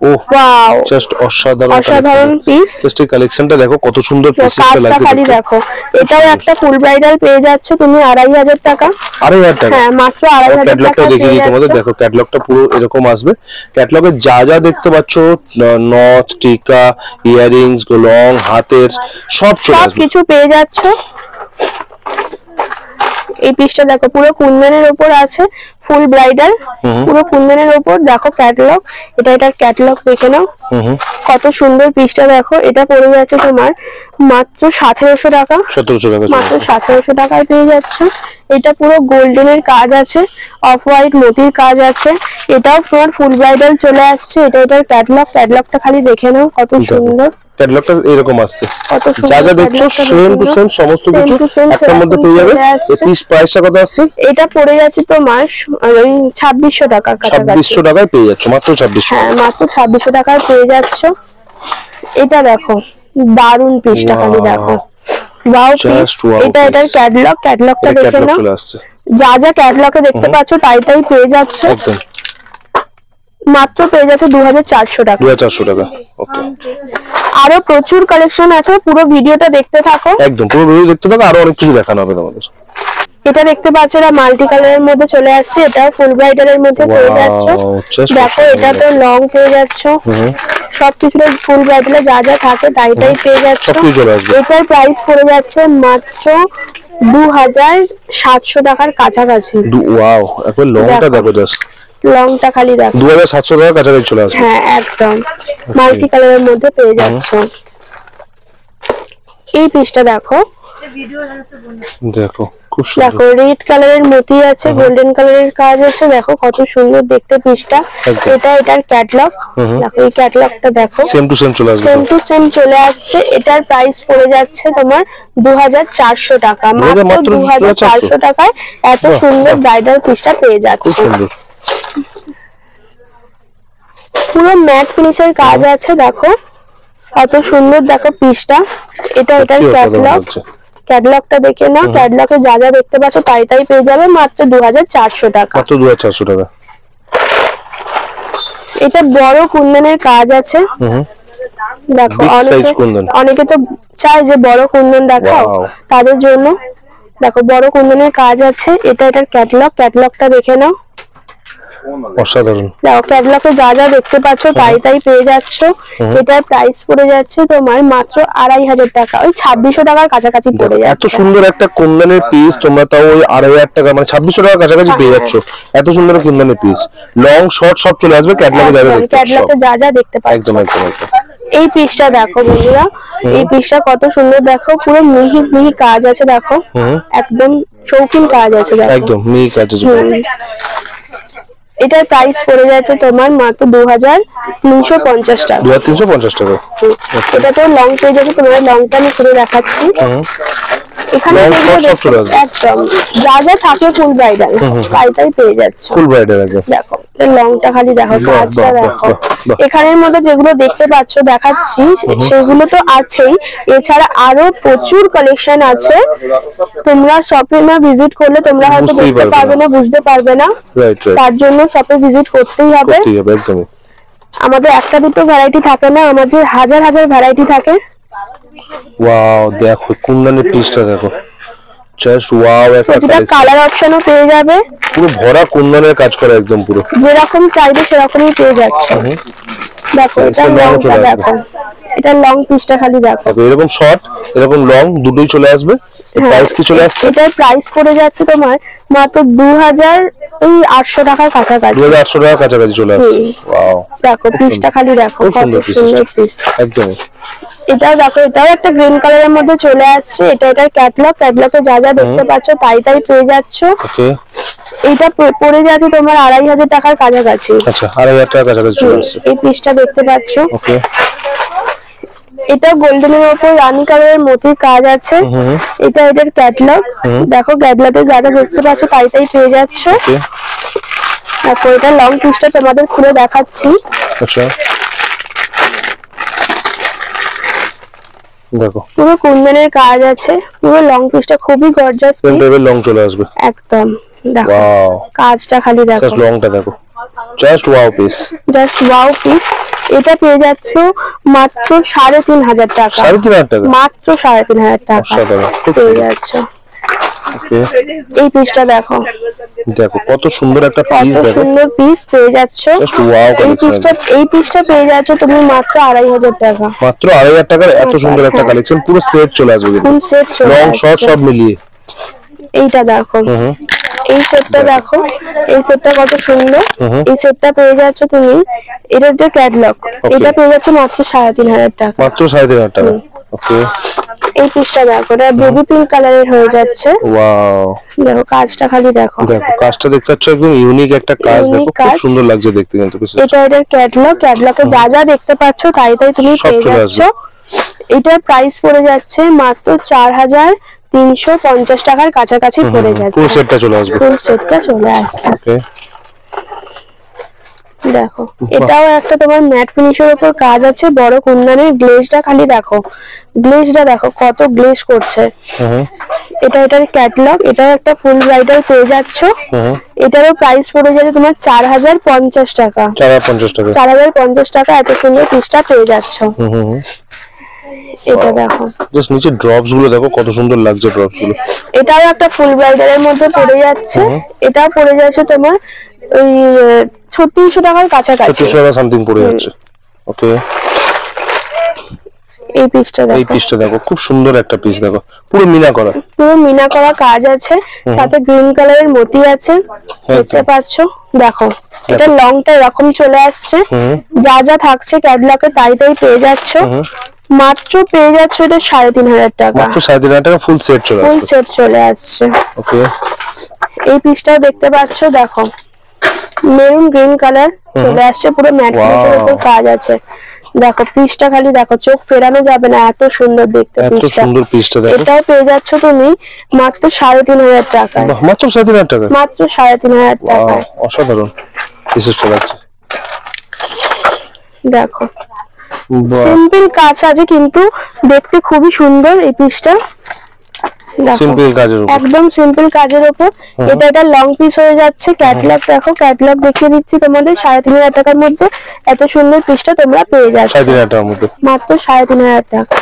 ওয়াও জাস্ট অসাধারণ পিস, জাস্ট এই কালেকশনটা দেখো কত সুন্দর পিসটা লাগছে, খালি দেখো। এটাও একটা ফুল ব্রাইডাল পেয়ে যাচ্ছ তুমি 2500 টাকা, 2500 টাকা, হ্যাঁ মাত্র 2500 টাকা। ক্যাটালগটা দেখিয়ে দিই তোমাদের, দেখো ক্যাটালগটা পুরো এরকম আসবে। ক্যাটালগে যা যা দেখতে পাচ্ছ নথ টিকা ইয়াররিংস লং হাতের সব চলে আসবে, কিছু পেয়ে যাচ্ছ। এই পিসটা দেখো পুরো কুন্দনের উপর আছে, ফুল ব্রাইডাল পুরো কুন্দনের উপর। দেখো ক্যাটালগ, এটার ক্যাটালগ দেখে নাও কত সুন্দর পিসটা দেখো। এটা পড়ে যাচ্ছে তোমার মাত্র 1700 টাকা, 1700 টাকা, মাত্র 1700 টাকায় পেয়ে যাচ্ছে। এটা পুরো গোল্ডেনের কাজ আছে, অফ হোয়াইট মোতির কাজ আছে। এটাও তোমার ফুল ব্রাইডাল চলে আসছে। এটার ক্যাটালগটা খালি দেখে নাও কত সুন্দর, ক্যাটালগটা এরকম আসছে, যা যা দেখছো সেম টু সেম সমস্ত কিছু একটার মধ্যে পেয়ে যাবে। এই পিস প্রাইসটা কত আসছে? এটা পড়ে যাচ্ছে তোমার ওই 2600 টাকার কাছাকাছি, 2600 টাকায় পেয়ে যাচ্ছ, মাত্র 2600, হ্যাঁ মাত্র 2600 টাকায় পেয়ে যাচ্ছ। এটা দেখো দারুন পিসটা খালি দেখো, ওয়াও পিস। এটার ক্যাটালগটা দেখে নাও, যা যা ক্যাটালগে দেখতে পাচ্ছ তাই তাই পেয়ে যাচ্ছে, একদম মাত্র পেয়ে যাচ্ছে 2400 টাকা, 2400 টাকা। ওকে আরো প্রচুর কালেকশন আছে, পুরো ভিডিওটা দেখতে থাকো, একদম পুরো ভিডিও দেখতে থাকো, আরো অনেক কিছু দেখানো হবে তোমাদের। এটা দেখতে পাচ্ছ এটা মাল্টি কালারের মধ্যে চলে আসছে, এটা ফুল ব্রাইডালের মধ্যে পেয়ে যাচ্ছ। দেখো এটা তো লং পেয়ে যাচ্ছ, সবকিছু ফুল ব্রাইডালে যা যা থাকে তাই তাই পেয়ে যাচ্ছ। এটার প্রাইস পড়ে যাচ্ছে মাত্র 2700 টাকার কাছাকাছি। ওয়াও একবার লংটা দেখো, জাস্ট লংটা খালি দেখো 2700 টাকার কাছাকাছি চলে আসবে, হ্যাঁ একদম মাল্টি কালারের মধ্যে পেয়ে যাচ্ছ। এই পিসটা দেখো, দেখো খুব সুন্দর, দেখো রেড কালারের মোতি আছে, গোল্ডেন কালারের কাজ আছে, দেখো কত সুন্দর দেখতে পিসটা। এটার ক্যাটালগ দেখো, এই ক্যাটালগটা দেখো সেম টু সেম চলে আসবে, সেম টু সেম চলে আসছে। এটার প্রাইস পড়ে যাচ্ছে তোমার 2400 টাকা, মাত্র 2400 টাকায় এত সুন্দর ব্রাইডাল পিসটা পেয়ে যাচ্ছে। খুব সুন্দর, পুরো ম্যাট ফিনিশের কাজ আছে, দেখো কত সুন্দর দেখো পিসটা। এটার ক্যাটালগটা দেখে নাও, ক্যাটালগে যা যা দেখতে পাচ্ছ তাই তাই পেয়ে যাবে মাত্র 2400 টাকা, মাত্র 2400 টাকা। এটা বড় কুন্দনের কাজ আছে, দেখো অনেকে তো চায় যে বড় কুন্দন দেখাও, তাদের জন্য দেখো বড় কুন্দনের কাজ আছে। এটার ক্যাটালগটা দেখে নাও, অসাধারণ। দেখো ক্যাটলগে যা যা দেখতে পাচ্ছ তাই তাই পেয়ে যাচ্ছ। এটার প্রাইস পড়ে যাচ্ছে তোমার মাত্র 2500 টাকা, ওই 2600 টাকার কাছাকাছি পড়ে যাচ্ছে। এত সুন্দর একটা কুন্দনের পিস তোমরা তাও ওই 2500 টাকা মানে 2600 টাকার কাছাকাছি পেয়ে যাচ্ছ। এত সুন্দর কুন্দনের পিস, লং শর্ট সব চলে আসবে ক্যাটলগে যা যা দেখতে পাচ্ছ। ক্যাটলগে যা যা দেখতে পাচ্ছ একদম একদম একদম। এই পিসটা দেখো বন্ধুরা, এই পিসটা কত সুন্দর দেখো, পুরো মিহি মিহি কাজ আছে দেখো, একদম শৌখিন কাজ আছে দেখো, একদম মিহি কাজ আছে। এটার প্রাইস পড়ে যাচ্ছে তোমার মাত্র 2350 টাকা। 2350 টাকা। এটা তো লং পেয়ে যাবে, তোমার লংটা আমি করে দেখাচ্ছি। এখানে একদম যা যা থাকে ফুল ব্রাইডাল তাই তাই পেয়ে যাচ্ছে। ফুল ব্রাইডাল একদম। দেখো লংটা খালি দেখো, কাজটা দেখো। এখানের মধ্যে যেগুলো দেখতে পাচ্ছ দেখাচ্ছি সেগুলো তো আছেই, এছাড়া আরো প্রচুর কালেকশন আছে। তোমরা শপে না ভিজিট করলে তোমরা হয়তো দেখতে পারবে না, বুঝতে পারবে না। তার জন্য শপে ভিজিট করতেই হবে। একদম। আমাদের একটা দুটো ভ্যারাইটি থাকে না, আমাদের হাজার হাজার ভ্যারাইটি থাকে। ওয়াও দেখো কুন্দনের পিসটা দেখো, জাস্ট ওয়াও। একটা কালার অপশনও পেয়ে যাবে, পুরো ভরা কুন্দনের কাজ করা একদম পুরো যেরকম চাইবে সেরকমই পেয়ে যাচ্ছে। দেখো এটা লংটা দেখো, এটা লং পিসটা খালি দেখো। এরকম শর্ট এরকম লং দুটোই চলে আসবে। প্রাইস কি চলে আসছে? এটার প্রাইস পড়ে যাচ্ছে তোমার মাত্র 2800 টাকার কাছাকাছি। 2800 টাকার কাছাকাছি চলে আসছে। ওয়াও দেখো পিসটা খালি দেখো, কত সুন্দর পিস একদম। এটাও দেখো, এটাও একটা গ্রিন কালারের মধ্যে চলে আসছে। এটার ক্যাটলগে যা যা দেখতে পাচ্ছ তাই তাই পেয়ে যাচ্ছ। ওকে, এটা পড়ে যাচ্ছে তোমার 2500 টাকার কাছাকাছি। আচ্ছা 2500 টাকার কাছাকাছি চলে আসছে। এই পিসটা দেখতে পাচ্ছ। ওকে, এটা গোল্ডেনের উপর রানী কালারের মোতির কাজ আছে। এটা এটার ক্যাটলগ দেখো, ক্যাটলগে যা যা দেখতে পাচ্ছ তাই তাই পেয়ে যাচ্ছ। দেখো এটা লং পিসটা তোমাদের খুলে দেখাচ্ছি। আচ্ছা দেখো পুরো কুন্দনের কাজ আছে, পুরো লং পিসটা খুবই গর্জাস পিস, লং চলে আসবে একদম। দেখো ওয়াও কাজটা খালি দেখো, জাস্ট লংটা দেখো, just wow piece, just wow piece. এটা পেয়ে যাচ্ছ মাত্র 3500 টাকা। 3500 টাকা মাত্র 3500 টাকা পেয়ে যাচ্ছ। ওকে, এই পিসটা দেখো, দেখো কত সুন্দর একটা পিস, কত দেখো সুন্দর পিস পেয়ে যাচ্ছ। Just wow collection. এই পিসটা পেয়ে যাচ্ছ তুমি মাত্র 2500 টাকা। মাত্র 2500 টাকার এত সুন্দর একটা কালেকশন, পুরো সেট চলে আসবে, ফুল সেট চলে লং শর্ট সব মিলিয়ে। এইটা দেখো, এই সেটটা দেখো, এই সেটটা কত সুন্দর। এই সেটটা পেয়ে যাচ্ছ তুমি, এটা হচ্ছে ক্যাটলগ, এটা পেয়ে যাচ্ছ মাত্র 3500 টাকা। মাত্র 3500 টাকা। ওকে, এই পিসটা দেখো, এটা বেবি পিঙ্ক কালারের হয়ে যাচ্ছে। ওয়াও দেখো কাজটা খালি দেখো, দেখো কাজটা দেখতে পাচ্ছ, একদম ইউনিক একটা কাজ, দেখো খুব সুন্দর লাগছে দেখতে কিন্তু পিসটা। এটা এটার ক্যাটলগে যা যা দেখতে পাচ্ছ তাই তাই তুমি পেয়ে যাচ্ছ। এটার প্রাইস পড়ে যাচ্ছে মাত্র 4350 টাকার কাছাকাছি পড়ে যাচ্ছে। ফুল সেটটা চলে আসবে, ফুল সেটটা চলে আসছে। ওকে, দেখো এটাও একটা তোমার ম্যাট ফিনিশের উপর কাজ আছে, বড় কুন্দনের গ্লেজটা খালি দেখো, গ্লেজটা দেখো কত গ্লেজ করছে। এটার ক্যাটলগ, এটাও একটা ফুল ব্রাইডাল পেয়ে যাচ্ছ। এটারও প্রাইস পড়ে যাচ্ছে তোমার 4050 টাকা। 4050 টাকা এত সুন্দর পিসটা পেয়ে যাচ্ছ। এটা দেখো, জাস্ট নিচে ড্রপস গুলো দেখো কত সুন্দর লাগছে ড্রপস গুলো। এটাও একটা ফুল ব্রাইডালের মধ্যে পড়ে যাচ্ছে। এটাও পড়ে যাচ্ছে তোমার ওই 3600 টাকার কাছাকাছি, 3600 টাকা সামথিং পড়ে যাচ্ছে। ওকে, এই পিসটা দেখো, এই পিসটা দেখো খুব সুন্দর একটা পিস, দেখো পুরো মিনা করা, পুরো মিনা করা কাজ আছে, সাথে গ্রিন কালারের মতি আছে দেখতে পাচ্ছো। দেখো এটা লংটা এরকম চলে আসছে, যা যা থাকছে ক্যাটলগে তাই তাই পেয়ে যাচ্ছ। মাত্র পেয়ে যাচ্ছ এটা 3500 টাকা। মাত্র 3500 টাকা ফুল সেট চলে আসছে। ফুল সেট চলে আসছে। ওকে, এই পিসটাও দেখতে পাচ্ছ, দেখো মেরুন গ্রিন কালার চলে আসছে, পুরো ম্যাট ফিনিশের উপর কাজ আছে। দেখো পিসটা খালি দেখো, চোখ ফেরানো যাবে না, এত সুন্দর দেখতে এত পিসটা। সুন্দর পিসটা দেখো, এটাও পেয়ে যাচ্ছ তুমি মাত্র 3500 টাকায়। মাত্র 3500 টাকা, মাত্র 3500 টাকা। অসাধারণ পিসটা লাগছে। দেখো সিম্পল কাজ আছে কিন্তু দেখতে খুবই সুন্দর এই পিসটা। সিম্পল কাজের উপর, একদম সিম্পল কাজের উপর। এটা লং পিস হয়ে যাচ্ছে। ক্যাটলগ দেখো, ক্যাটলগ দেখিয়ে দিচ্ছি তোমাদের 3500 টাকার মধ্যে এত সুন্দর পিসটা তোমরা পেয়ে যাচ্ছ। 3500 টাকার মধ্যে মাত্র 3500 টাকা।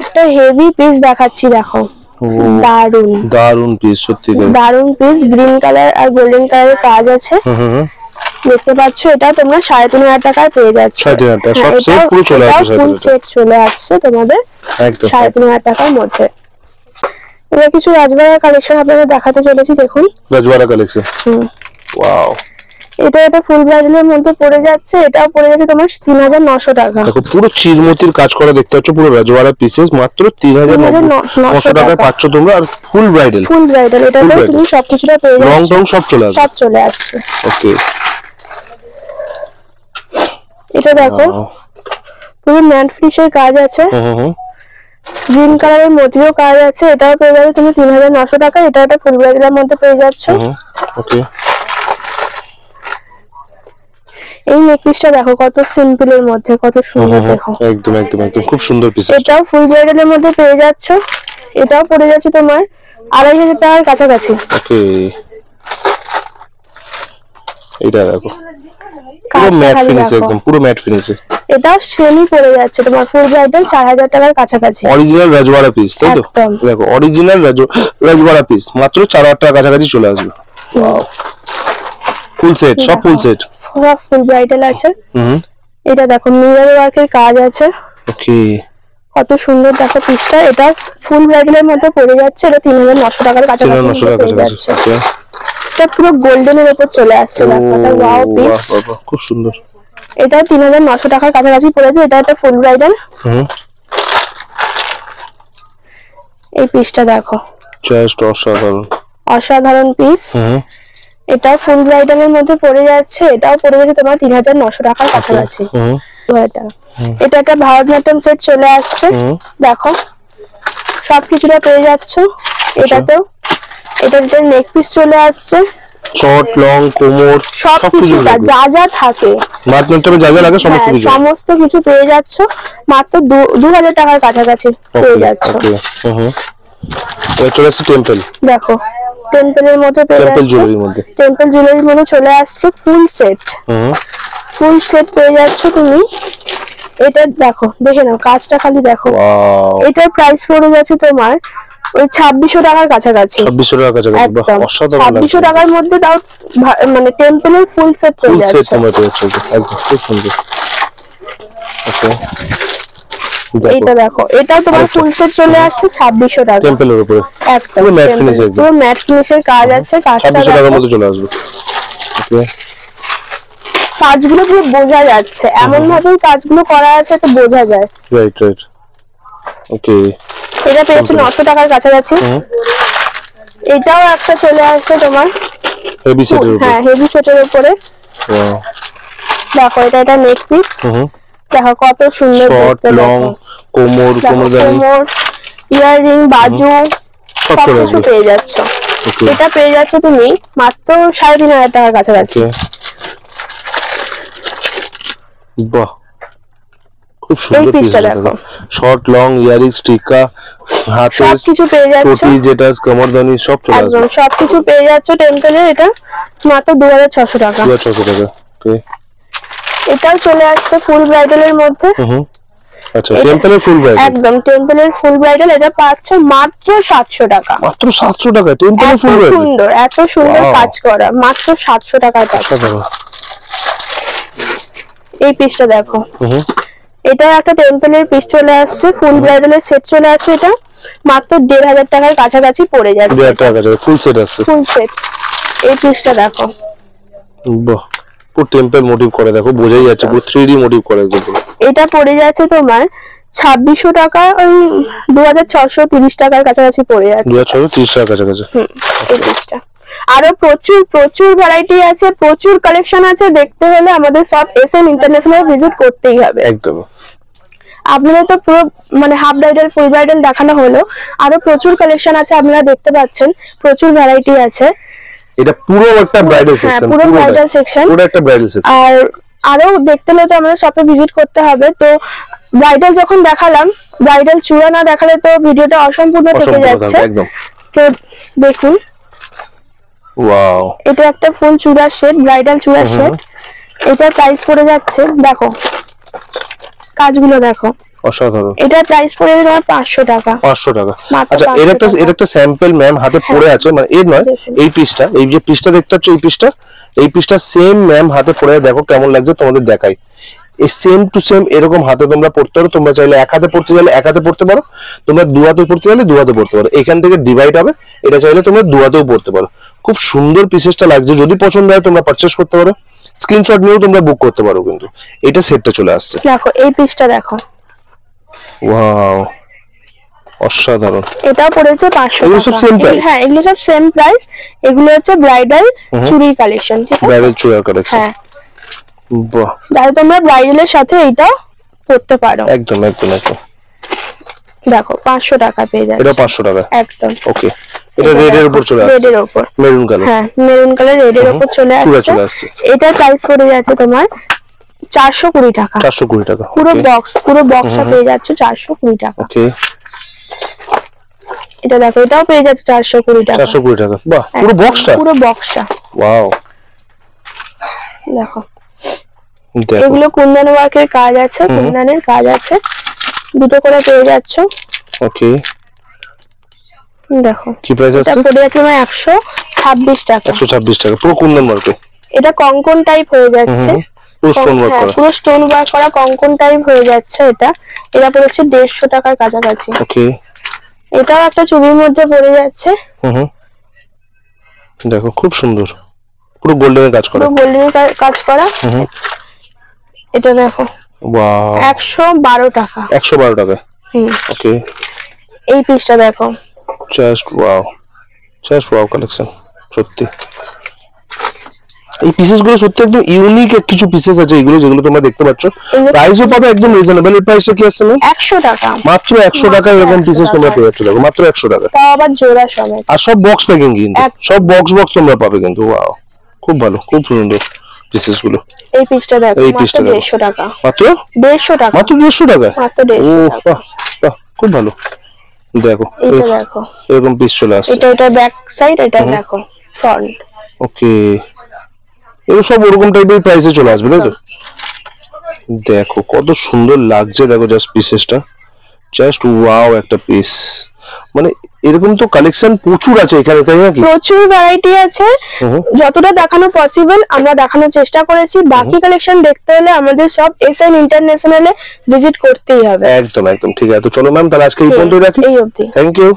একটা হেভি পিস দেখাচ্ছি, দেখো দারুন দারুন পিস, সত্যি দারুন পিস, গ্রিন কালার আর গোল্ডেন কালারের কাজ আছে। দেখতে পাচ্ছ, এটা তোমরা 3500 টাকায় পেয়ে যাচ্ছ। 3500 টাকা সব সেট পুরো চলে আসছে, ফুল সেট চলে আসছে তোমাদের একদম 3500 টাকার মধ্যে। এবার কিছু রাজবাড়া কালেকশন আপনাদের দেখাতে চলেছি, দেখুন রাজবাড়া কালেকশন। ওয়াও, এটা ফুল ব্রাইডালের মধ্যে পড়ে যাচ্ছে, এটাও পড়ে যাচ্ছে তোমার 3900 টাকা। দেখো পুরো চিরমতির কাজ করা দেখতে পাচ্ছ, পুরো রাজওয়াড়া পিসেস মাত্র 3900 টাকায় পাচ্ছ তোমরা। আর ফুল ব্রাইডাল, এটাতে তুমি সবকিছুটা পেয়ে যাচ্ছ, রং টং সব চলে আসছে। ওকে, এটা দেখো পুরো ম্যাট ফিনিশের কাজ আছে, গ্রিন কালারের মোটিও কাজ আছে, এটাও পেয়ে যাবে তুমি 3900 টাকা। এটা একটা ফুল ব্রাইডালের মধ্যে পেয়ে যাচ্ছ। ওকে, এই নেকপিসটা দেখো কত সিম্পলের মধ্যে, কত সুন্দর, দেখো একদম একদম একদম খুব সুন্দর পিস। এটাও ফুল ব্রাইডালের মধ্যে পেয়ে যাচ্ছ, এটাও পড়ে যাচ্ছে তোমার 2500 টাকার কাছাকাছি। ওকে, এটা দেখো পুরো ম্যাট ফিনিশ, একদম পুরো ম্যাট ফিনিশে। এটাও সেমই পড়ে যাচ্ছে তোমার ফুল ব্রাইডাল 4000 টাকার কাছাকাছি। অরিজিনাল রাজওয়াড়া পিস, তাই তো? দেখো অরিজিনাল রাজওয়াড়া পিস মাত্র 4000 টাকার কাছাকাছি চলে আসবে। ওয়াও, ফুল সেট, সব ফুল সেট, ফুল ব্রাইডাল আছে। এটা দেখো মিরর ওয়ার্কের কাজ আছে। ওকে, কত সুন্দর দেখো পিসটা। এটা ফুল ব্রাইডালের মধ্যে পড়ে যাচ্ছে, এটা 3900 টাকার কাছাকাছি পড়ে যাচ্ছে। এটা পুরো গোল্ডেনের উপর চলে আসছে, দেখো এটা ওয়াও পিস, খুব সুন্দর। এটা 3900 টাকার কাছাকাছি পড়েছে। এটা একটা ফুল ব্রাইডাল। এই পিসটা দেখো জাস্ট অসাধারণ, অসাধারণ পিস। এটা ফুল ব্রাইডালের মধ্যে পড়ে যাচ্ছে, এটাও পড়ে যাচ্ছে তোমার 3900 টাকার কাছাকাছি। এটা একটা ভারতনাট্যম সেট চলে আসছে, দেখো সবকিছুটা পেয়ে যাচ্ছ। এটাতেও এটা নেক পিস চলে আসছে, শর্ট লং কোমর সবকিছু যা যা থাকে, ভারতনাট্যমে যা যা লাগে সমস্ত কিছু পেয়ে যাচ্ছ মাত্র 2000 টাকার কাছাকাছি পেয়ে যাচ্ছ। এটা চলে আসছে টেম্পল, দেখো টেম্পলের মধ্যে পেয়ে যাচ্ছ, টেম্পল জুয়েলারির মধ্যে চলে আসছে ফুল সেট। ফুল সেট পেয়ে যাচ্ছ তুমি। এটা দেখো, দেখে নাও কাজটা, খালি দেখো। এটার প্রাইস পড়ে যাচ্ছে তোমার ওই 2600 টাকার কাছাকাছি। 2600 টাকার কাছাকাছি, বাহ অসাধারণ। 2600 টাকার মধ্যে তাও মানে টেম্পলের ফুল সেট পেয়ে যাচ্ছে। ফুল সেট তোমরা পেয়েছো, একদম খুব সুন্দর। ওকে, এটা দেখো, এটা তোমার ফুল সেট চলে আসছে 2600 টাকা টেম্পলের উপরে, একদম ম্যাট ফিনিশ, পুরো ম্যাট ফিনিশের কাজ আছে। কাজটা 2600 টাকার মধ্যে চলে আসবে। ওকে, কাজগুলো পুরো বোঝা যাচ্ছে, এমন ভাবে কাজগুলো করা আছে তো বোঝা যায়। Right right. ওকে, এটা পেয়েছো 900 টাকার কাছাকাছি। এটাও একটা চলে আসছে তোমার হেভি সেটের উপরে, হ্যাঁ হেভি সেটের উপরে। দেখো এটা নেক পিস, দেখো কত সুন্দর, শর্ট লং কোমর, ইয়াররিং, বাজু সবকিছু পেয়ে যাচ্ছ। এটা পেয়ে যাচ্ছ তুমি মাত্র 3500 টাকার কাছাকাছি। বাহ, খুব সুন্দর পিসটা দেখো। শর্ট লং ইয়ারিংস, টিকা, হাতে সবকিছু পেয়ে যাচ্ছ, চটি যেটা কমরদানি সব চলে আসবে, একদম সবকিছু পেয়ে যাচ্ছ টেম্পলের। এটা মাত্র 2600 টাকা। 2600 টাকা। ওকে, এটাও চলে আসছে ফুল ব্রাইডালের মধ্যে। আচ্ছা, টেম্পলের ফুল ব্রাইডাল, একদম টেম্পলের ফুল ব্রাইডাল। এটা পাচ্ছ মাত্র 700 টাকা। মাত্র 700 টাকা টেম্পলের ফুল ব্রাইডাল। সুন্দর, এত সুন্দর কাজ করা, মাত্র 700 টাকায় পাচ্ছ। এই পিসটা দেখো, এটা একটা টেম্পলের পিস চলে আসছে, ফুল ব্রাইডালের সেট চলে আসছে। এটা মাত্র 1500 টাকার কাছাকাছি পড়ে যাচ্ছে। 1500 টাকা ফুল সেট আসছে, ফুল সেট। এই পিসটা দেখো, বাহ পুরো টেম্পল মোটিভ করে, দেখো বোঝাই যাচ্ছে পুরো 3D মোটিভ করে একদম। এটা পড়ে যাচ্ছে তোমার 2600 টাকা, ওই 2630 টাকার কাছাকাছি পড়ে যাচ্ছে। 2630 টাকার কাছাকাছি। এই পিসটা আরো প্রচুর প্রচুর ভ্যারাইটি আছে, প্রচুর কালেকশন আছে। দেখতে হলে আমাদের সব এসএম ইন্টারন্যাশনাল ভিজিট করতেই হবে। একদম, আপনারা তো পুরো মানে হাফ ব্রাইডাল ফুল ব্রাইডাল দেখানো হলো, আরো প্রচুর কালেকশন আছে, আপনারা দেখতে পাচ্ছেন প্রচুর ভ্যারাইটি আছে। এটা পুরো একটা ব্রাইডাল সেকশন, পুরো ব্রাইডাল সেকশন, পুরো একটা ব্রাইডাল সেকশন। আর আরো দেখতে হলে তো আমাদের শপে ভিজিট করতে হবে। তো ব্রাইডাল যখন দেখালাম, ব্রাইডাল চূড়া না দেখালে তো ভিডিওটা অসম্পূর্ণ থেকে যাচ্ছে। একদম, তো দেখুন, ওয়াও, এটা একটা ফুল চূড়া সেট, ব্রাইডাল চূড়া সেট। এটার প্রাইস পড়ে যাচ্ছে, দেখো কাজগুলো দেখো অসাধারণ। এটা প্রাইস পড়ে যাবে তোমার 500 টাকা। 500 টাকা। আচ্ছা এর একটা স্যাম্পল ম্যাম হাতে পড়ে আছে, মানে এর নয়, এই পিসটা, এই যে পিসটা দেখতে পাচ্ছ, এই পিসটা সেম ম্যাম হাতে পড়ে দেখো কেমন লাগছে, তোমাদের দেখাই। এই সেম টু সেম এরকম হাতে তোমরা পড়তে পারো। তোমরা চাইলে এক হাতে পড়তে চাইলে এক হাতে পড়তে পারো, তোমরা দু হাতে পড়তে চাইলে দু হাতে পড়তে পারো। এখান থেকে ডিভাইড হবে, এটা চাইলে তোমরা দু হাতেও পড়তে পারো। খুব সুন্দর পিসেসটা লাগছে, যদি পছন্দ হয় তোমরা পারচেজ করতে পারো, স্ক্রিনশট নিয়েও তোমরা বুক করতে পারো। কিন্তু এটা সেটটা চলে আসছে, দেখো এই পিসটা দেখো, ওয়াও অসাধারণ। এটাও পড়েছে 500 এগুলো সব টাকা। Same price? হ্যাঁ এগুলো সব সেম প্রাইস। এগুলো হচ্ছে ব্রাইডাল চুড়ির কালেকশন, ঠিক আছে? ব্রাইডাল চুড়ির কালেকশন, হ্যাঁ, বাহ, যাতে তোমরা ব্রাইডালের সাথে এটা পড়তে পারো। একদম একদম একদম। দেখো 500 টাকা পেয়ে যাচ্ছে। এটা 500 টাকা, একদম। ওকে। এটা রেড এর উপর চলে আসছে, রেড এর উপর, মেরুন কালার। হ্যাঁ মেরুন কালার রেড এর উপর চলে চলে আসছে। আসছে। এটার প্রাইস পড়ে যাচ্ছে তোমার 420 টাকা। 420 টাকা, পুরো বক্সটা পেয়ে যাচ্ছে 420 টাকা। ওকে। এটা দেখো, এটাও পেয়ে যাচ্ছে 420 টাকা। 420 টাকা, বাহ, পুরো বক্সটা, পুরো বক্সটা। ওয়াও, দেখো দেখো এগুলো কুন্দন ওয়ার্কের কাজ আছে, কুন্দনের কাজ আছে, দুটো করে পেয়ে যাচ্ছ। ওকে। দেখো কি প্রাইস এটা আছে? পড়ে যাচ্ছে তোমার 126 টাকা। 126 টাকা, পুরো কুন্দন ওয়ার্কে। এটা কঙ্কন টাইপ হয়ে যাচ্ছে, পুরো স্টোন ওয়ার্ক হ্যাঁ করা, পুরো স্টোন ওয়ার্ক করা কঙ্কন টাইপ হয়ে যাচ্ছে। এটা পড়েছে 150 টাকার কাছাকাছি। ওকে। এটাও একটা চুড়ির মধ্যে পড়ে যাচ্ছে। দেখো খুব সুন্দর, পুরো গোল্ডেনের কাজ করা, পুরো গোল্ডেন কাজ করা। এটা দেখো, ওয়াও, 112 টাকা। 112 টাকা, ওকে। এই পিসটা দেখো, জাস্ট ওয়াও কালেকশন, সত্যি এই পিসেস গুলো সত্যি একদম ইউনিক কিছু পিসেস আছে এগুলো, যেগুলো তোমরা দেখতে পাচ্ছ। প্রাইসও পাবে একদম রিজনেবল। এর প্রাইসটা কি আছে ম্যাম? 100 টাকা, মাত্র 100 টাকা এরকম পিসেস তোমরা পেয়ে যাচ্ছ, দেখো মাত্র 100 টাকা। তাও আবার জোড়া সমেত। আর সব বক্স প্যাকিং, কিন্তু সব বক্স তোমরা পাবে কিন্তু। ওয়াও, খুব ভালো, খুব সুন্দর পিসেস গুলো। এই পিসটা দেখো, এই মাত্র পিসটা দেখো, 150 টাকা। মাত্র 150 টাকা, মাত্র 150 টাকা, মাত্র ও 150 টাকা। বাহ বাহ, খুব ভালো। দেখো এটা দেখো, এরকম পিস চলে আসছে। এটা ব্যাক সাইড, এটা দেখো ফ্রন্ট। ওকে, এগুলো সব ওরকম টাইপের প্রাইসে চলে আসবে, তাই তো? দেখো কত সুন্দর লাগছে, দেখো জাস্ট পিসেসটা, জাস্ট ওয়াও একটা পিস। মানে এরকম তো কালেকশন প্রচুর আছে এখানে, তাই নাকি? প্রচুর ভ্যারাইটি আছে, যতটা দেখানো পসিবল আমরা দেখানোর চেষ্টা করেছি। বাকি কালেকশন দেখতে হলে আমাদের সব এসএন ইন্টারন্যাশনালে ভিজিট করতেই হবে। একদম একদম, ঠিক আছে। তো চলো ম্যাম, তাহলে আজকে এই পর্যন্ত রাখি। এই অবধি। Thank you.